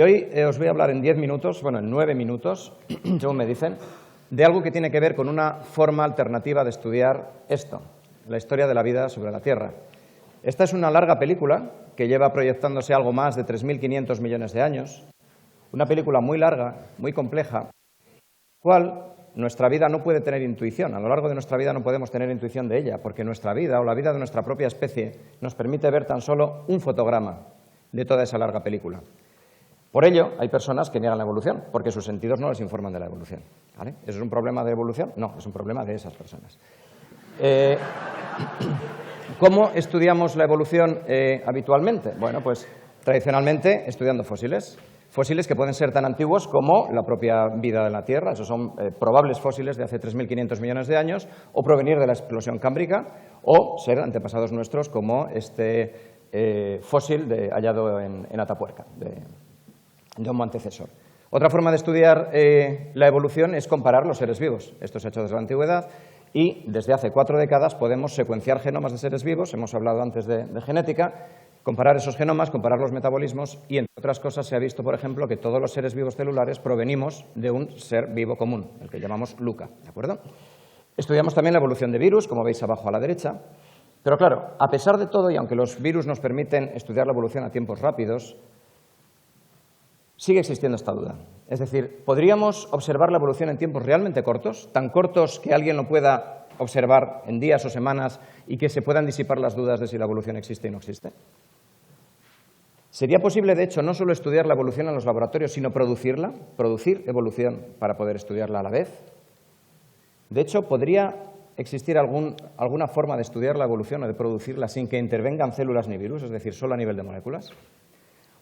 Hoy os voy a hablar en 10 minutos, bueno, en 9 minutos, según me dicen, de algo que tiene que ver con una forma alternativa de estudiar esto, la historia de la vida sobre la Tierra. Esta es una larga película que lleva proyectándose algo más de 3.500 millones de años, una película muy larga, muy compleja, cual nuestra vida no puede tener intuición. A lo largo de nuestra vida no podemos tener intuición de ella, porque nuestra vida o la vida de nuestra propia especie nos permite ver tan solo un fotograma de toda esa larga película. Por ello, hay personas que niegan la evolución, porque sus sentidos no les informan de la evolución. ¿Vale? ¿Eso es un problema de evolución? No, es un problema de esas personas. ¿Cómo estudiamos la evolución habitualmente? Bueno, pues tradicionalmente estudiando fósiles. Fósiles que pueden ser tan antiguos como la propia vida de la Tierra, esos son probables fósiles de hace 3.500 millones de años, o provenir de la explosión cámbrica, o ser antepasados nuestros como este fósil hallado en Atapuerca, de Homo antecesor. Otra forma de estudiar la evolución es comparar los seres vivos. Esto se ha hecho desde la antigüedad y desde hace 4 décadas podemos secuenciar genomas de seres vivos, hemos hablado antes de genética, comparar esos genomas, comparar los metabolismos y, entre otras cosas, se ha visto, por ejemplo, que todos los seres vivos celulares provenimos de un ser vivo común, el que llamamos LUCA, ¿de acuerdo? Estudiamos también la evolución de virus, como veis abajo a la derecha, pero claro, a pesar de todo, y aunque los virus nos permiten estudiar la evolución a tiempos rápidos, sigue existiendo esta duda. Es decir, ¿podríamos observar la evolución en tiempos realmente cortos, tan cortos que alguien lo pueda observar en días o semanas y que se puedan disipar las dudas de si la evolución existe o no existe? ¿Sería posible, de hecho, no solo estudiar la evolución en los laboratorios, sino producirla, producir evolución para poder estudiarla a la vez? De hecho, ¿podría existir alguna forma de estudiar la evolución o de producirla sin que intervengan células ni virus, es decir, solo a nivel de moléculas?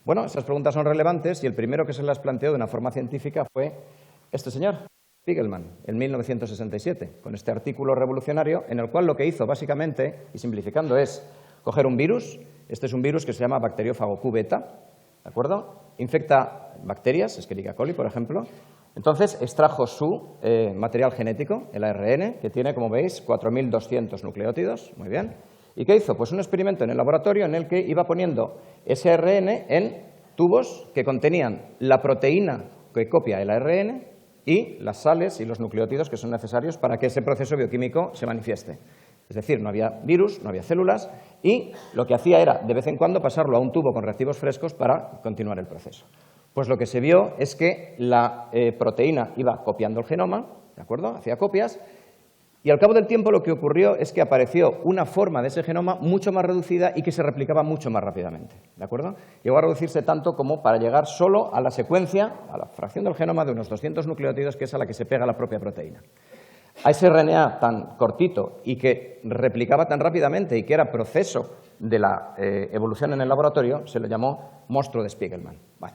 Bueno, esas preguntas son relevantes y el primero que se las planteó de una forma científica fue este señor, Spiegelman, en 1967, con este artículo revolucionario en el cual lo que hizo básicamente, y simplificando, es coger un virus, este es un virus que se llama bacteriófago Q beta, ¿de acuerdo? Infecta bacterias, Escherichia coli, por ejemplo. Entonces extrajo su material genético, el ARN, que tiene, como veis, 4.200 nucleótidos, muy bien. ¿Y qué hizo? Pues un experimento en el laboratorio en el que iba poniendo ese ARN en tubos que contenían la proteína que copia el ARN y las sales y los nucleótidos que son necesarios para que ese proceso bioquímico se manifieste. Es decir, no había virus, no había células y lo que hacía era, de vez en cuando, pasarlo a un tubo con reactivos frescos para continuar el proceso. Pues lo que se vio es que la proteína iba copiando el genoma, ¿de acuerdo? Hacía copias. Y al cabo del tiempo lo que ocurrió es que apareció una forma de ese genoma mucho más reducida y que se replicaba mucho más rápidamente, ¿de acuerdo? Llegó a reducirse tanto como para llegar solo a la secuencia, a la fracción del genoma de unos 200 nucleótidos, que es a la que se pega la propia proteína. A ese RNA tan cortito y que replicaba tan rápidamente y que era proceso de la evolución en el laboratorio, se le llamó monstruo de Spiegelman. Vale.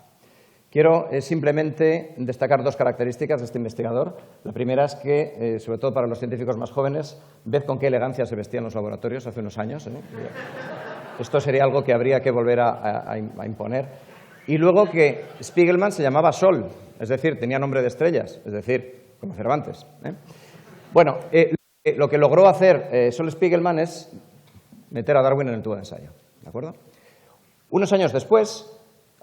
Quiero simplemente destacar 2 características de este investigador. La primera es que, sobre todo para los científicos más jóvenes, ved con qué elegancia se vestía en los laboratorios hace unos años. Esto sería algo que habría que volver a imponer. Y luego que Spiegelman se llamaba Sol, es decir, tenía nombre de estrellas, es decir, como Cervantes. Bueno, lo que logró hacer Sol Spiegelman es meter a Darwin en el tubo de ensayo, ¿de acuerdo? Unos años después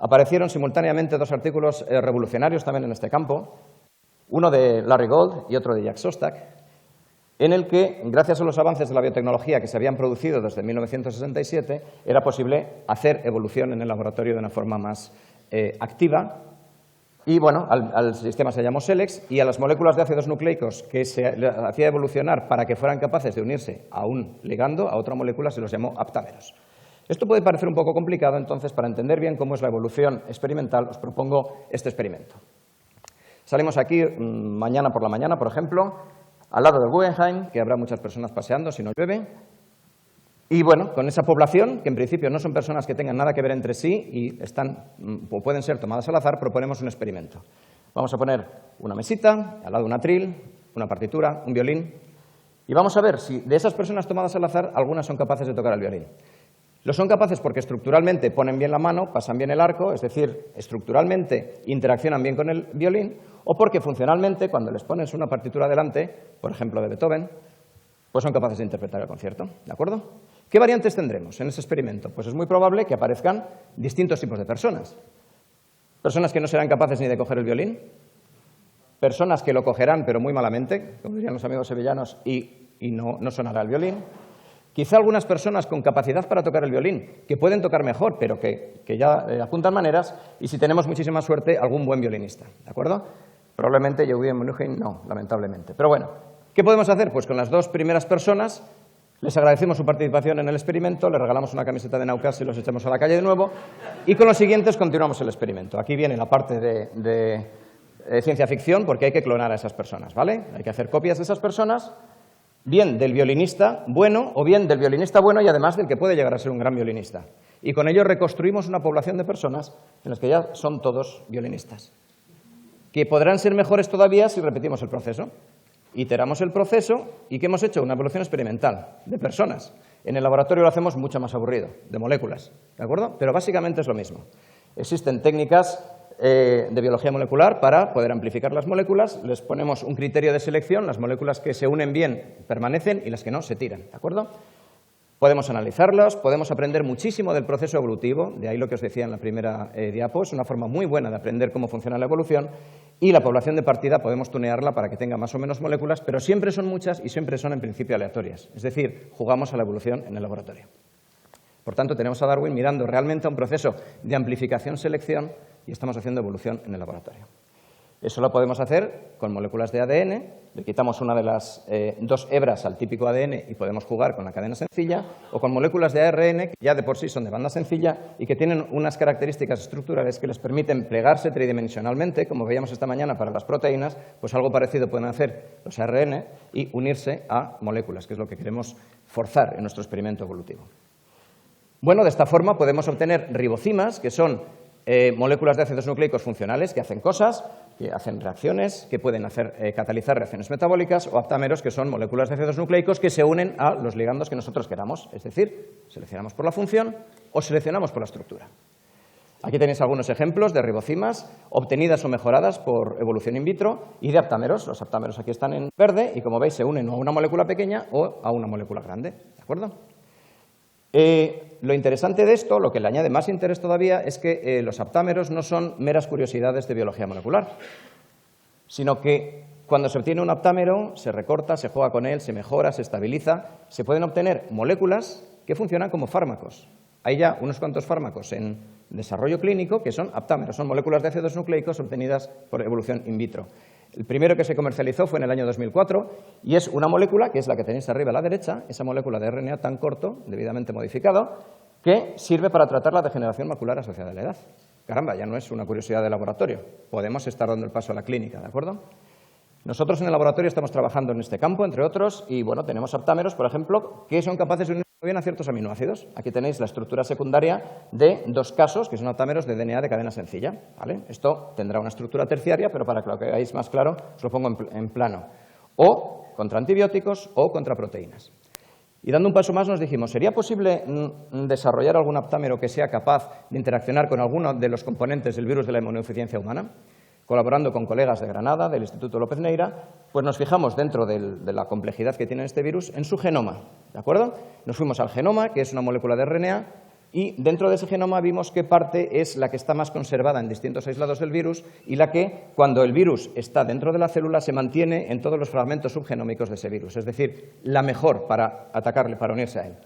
aparecieron simultáneamente 2 artículos revolucionarios también en este campo, uno de Larry Gold y otro de Jack Szostak, en el que, gracias a los avances de la biotecnología que se habían producido desde 1967, era posible hacer evolución en el laboratorio de una forma más activa. Y bueno, al sistema se llamó SELEX y a las moléculas de ácidos nucleicos que se hacía evolucionar para que fueran capaces de unirse a un ligando, a otra molécula, se los llamó aptámeros. Esto puede parecer un poco complicado, entonces, para entender bien cómo es la evolución experimental, os propongo este experimento. Salimos aquí mañana por la mañana, por ejemplo, al lado del Guggenheim, que habrá muchas personas paseando si no llueve. Y bueno, con esa población, que en principio no son personas que tengan nada que ver entre sí y están o pueden ser tomadas al azar, proponemos un experimento. Vamos a poner una mesita, al lado un atril, una partitura, un violín, y vamos a ver si de esas personas tomadas al azar, algunas son capaces de tocar el violín. Lo son capaces porque estructuralmente ponen bien la mano, pasan bien el arco, es decir, estructuralmente interaccionan bien con el violín, o porque funcionalmente, cuando les pones una partitura delante, por ejemplo de Beethoven, pues son capaces de interpretar el concierto, ¿de acuerdo? ¿Qué variantes tendremos en ese experimento? Pues es muy probable que aparezcan distintos tipos de personas. Personas que no serán capaces ni de coger el violín. Personas que lo cogerán, pero muy malamente, como dirían los amigos sevillanos, y no sonará el violín. Quizá algunas personas con capacidad para tocar el violín, que pueden tocar mejor, pero que ya apuntan maneras, y si tenemos muchísima suerte, algún buen violinista, ¿de acuerdo? Probablemente Joachim München no, lamentablemente. Pero bueno, ¿qué podemos hacer? Pues con las dos primeras personas les agradecemos su participación en el experimento, les regalamos una camiseta de Naucas y los echamos a la calle de nuevo, y con los siguientes continuamos el experimento. Aquí viene la parte de ciencia ficción, porque hay que clonar a esas personas, ¿vale? Hay que hacer copias de esas personas, bien del violinista bueno o bien del violinista bueno y además del que puede llegar a ser un gran violinista. Y con ello reconstruimos una población de personas en las que ya son todos violinistas, que podrán ser mejores todavía si repetimos el proceso. Iteramos el proceso y ¿qué hemos hecho? Una evolución experimental de personas. En el laboratorio lo hacemos mucho más aburrido, de moléculas, ¿de acuerdo? Pero básicamente es lo mismo. Existen técnicas de biología molecular para poder amplificar las moléculas, les ponemos un criterio de selección, las moléculas que se unen bien permanecen y las que no se tiran, ¿de acuerdo? Podemos analizarlas, podemos aprender muchísimo del proceso evolutivo, de ahí lo que os decía en la primera diapo, es una forma muy buena de aprender cómo funciona la evolución, y la población de partida podemos tunearla para que tenga más o menos moléculas, pero siempre son muchas y siempre son en principio aleatorias, es decir, jugamos a la evolución en el laboratorio. Por tanto, tenemos a Darwin mirando realmente a un proceso de amplificación-selección y estamos haciendo evolución en el laboratorio. Eso lo podemos hacer con moléculas de ADN, le quitamos una de las dos hebras al típico ADN y podemos jugar con la cadena sencilla, o con moléculas de ARN que ya de por sí son de banda sencilla y que tienen unas características estructurales que les permiten plegarse tridimensionalmente, como veíamos esta mañana para las proteínas, pues algo parecido pueden hacer los ARN y unirse a moléculas, que es lo que queremos forzar en nuestro experimento evolutivo. Bueno, de esta forma podemos obtener ribocimas, que son moléculas de ácidos nucleicos funcionales que hacen cosas, que hacen reacciones, que pueden catalizar reacciones metabólicas, o aptámeros, que son moléculas de ácidos nucleicos que se unen a los ligandos que nosotros queramos. Es decir, seleccionamos por la función o seleccionamos por la estructura. Aquí tenéis algunos ejemplos de ribocimas obtenidas o mejoradas por evolución in vitro y de aptámeros. Los aptámeros aquí están en verde y, como veis, se unen a una molécula pequeña o a una molécula grande. ¿De acuerdo? Lo interesante de esto, lo que le añade más interés todavía, es que los aptámeros no son meras curiosidades de biología molecular, sino que cuando se obtiene un aptámero, se recorta, se juega con él, se mejora, se estabiliza, se pueden obtener moléculas que funcionan como fármacos. Hay ya unos cuantos fármacos en desarrollo clínico que son aptámeros, son moléculas de ácidos nucleicos obtenidas por evolución in vitro. El primero que se comercializó fue en el año 2004 y es una molécula, que es la que tenéis arriba a la derecha, esa molécula de RNA tan corto, debidamente modificado, que sirve para tratar la degeneración macular asociada a la edad. Caramba, ya no es una curiosidad de laboratorio, podemos estar dando el paso a la clínica, ¿de acuerdo? Nosotros en el laboratorio estamos trabajando en este campo, entre otros, y bueno, tenemos aptámeros, por ejemplo, que son capaces de unir bien a ciertos aminoácidos. Aquí tenéis la estructura secundaria de dos casos, que son aptámeros de DNA de cadena sencilla, ¿vale? Esto tendrá una estructura terciaria, pero para que lo veáis más claro, os lo pongo en plano. O contra antibióticos o contra proteínas. Y dando un paso más nos dijimos, ¿sería posible desarrollar algún aptámero que sea capaz de interaccionar con alguno de los componentes del virus de la inmunodeficiencia humana? Colaborando con colegas de Granada, del Instituto López Neira, pues nos fijamos dentro de la complejidad que tiene este virus en su genoma, ¿de acuerdo? Nos fuimos al genoma, que es una molécula de RNA, y dentro de ese genoma vimos qué parte es la que está más conservada en distintos aislados del virus y la que, cuando el virus está dentro de la célula, se mantiene en todos los fragmentos subgenómicos de ese virus, es decir, la mejor para atacarle, para unirse a él.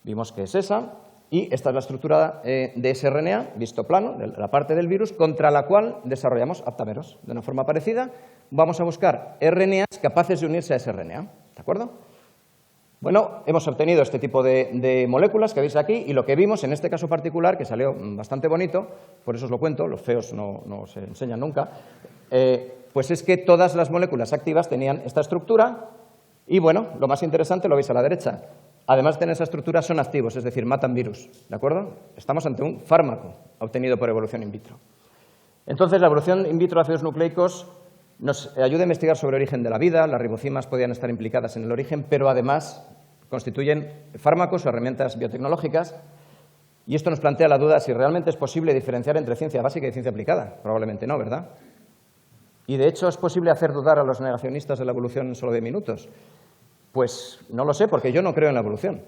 Vimos que es esa. Y esta es la estructura de ese RNA, visto plano, de la parte del virus, contra la cual desarrollamos aptámeros. De una forma parecida, vamos a buscar RNAs capaces de unirse a ese RNA. ¿De acuerdo? Bueno, hemos obtenido este tipo de moléculas que veis aquí y lo que vimos en este caso particular, que salió bastante bonito, por eso os lo cuento, los feos no se enseñan nunca, pues es que todas las moléculas activas tenían esta estructura y, bueno, lo más interesante lo veis a la derecha. Además de tener esa estructura, son activos, es decir, matan virus, ¿de acuerdo? Estamos ante un fármaco obtenido por evolución in vitro. Entonces, la evolución in vitro de ácidos nucleicos nos ayuda a investigar sobre el origen de la vida, las ribocimas podían estar implicadas en el origen, pero además constituyen fármacos o herramientas biotecnológicas, y esto nos plantea la duda si realmente es posible diferenciar entre ciencia básica y ciencia aplicada. Probablemente no, ¿verdad? Y de hecho es posible hacer dudar a los negacionistas de la evolución en solo 10 minutos. Pues no lo sé, porque yo no creo en la evolución.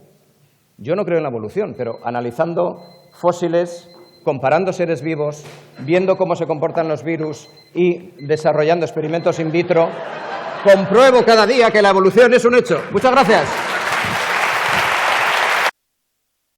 Yo no creo en la evolución, pero analizando fósiles, comparando seres vivos, viendo cómo se comportan los virus y desarrollando experimentos in vitro, compruebo cada día que la evolución es un hecho. Muchas gracias.